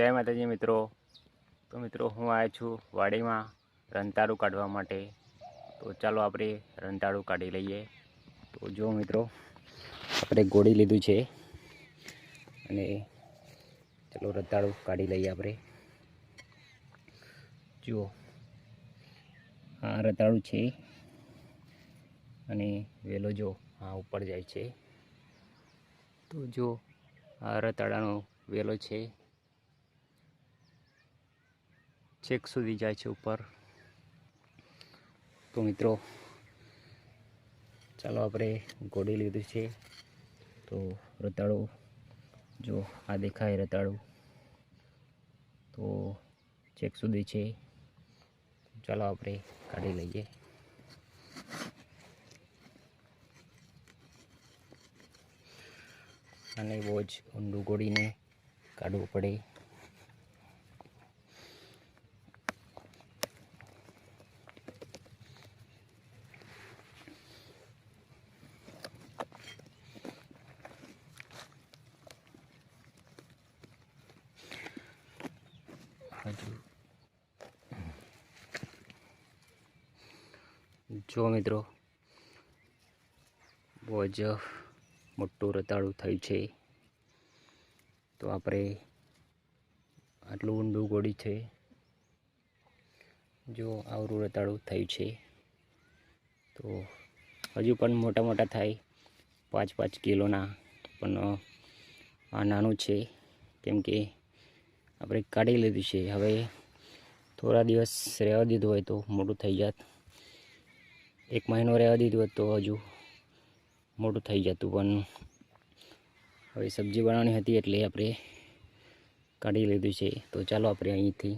जय माताजी मित्रों। तो मित्रों हूँ आया छूँ वाड़ी में रंताड़ू काढ़वा माटे। तो चलो आपणे रंताड़ू काढ़ी लईए। तो जो मित्रों आपणे गोड़ी लीधुं छे अने चलो रंताड़ू काढ़ी लईए आपणे। जुओ आ रंताड़ू छे अने वेलो जो आ उपर जाय छे। तो जो आ रंताड़ानो वेलो छे छेक सुधी जाय छे ऊपर। तो मित्रों चलो आपणे गोड़ी लीधुं छे। तो रताड़ू जो आ देखाय रताड़ू तो छेक सुधी छे। चलो आपणे काढ़ी लईए। आने बहुत ज ऊंडू गोड़ीने काढ़वू पड़े। जो मित्रों बहुत ज मोटू रताड़ू थयुं छे। तो आपणे आटलू ऊंडू गोड़ी छे। जो आवरू रताड़ू थयुं छे। तो हजू पण मोटा मोटा थाय 5-5 किलोना। पण आ नानुं छे केम के आपणे काढ़ी लीधुं छे। हवे थोड़ा दिवस रहेवा दीधुं होय तो मोटुं थई जात। 1 महीनो रहेवा दीधुं होत तो हजू मोटुं थई जतुं। पण हवे सब्जी बनावવાની હતી એટલે આપણે કાઢી લીધું છે। તો ચાલો આપણે અહીંથી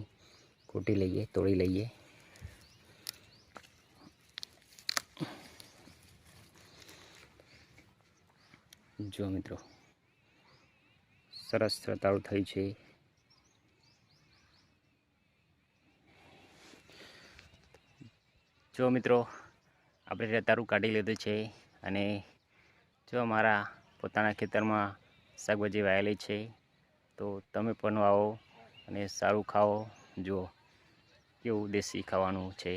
કૂટી લઈએ, તોડી લઈએ। જો મિત્રો સરસ રતાળું થયું છે। જો મિત્રો આપણે રતાળું કાઢી લીધું છે અને જો અમારા પોતાના ખેતરમાં શાકભાજી વાવેલી છે। તો તમે પણ વાવો અને સારું ખાઓ। જો કેવું દેશી ખાવાનું છે।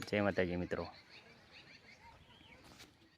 જય માતાજી મિત્રો।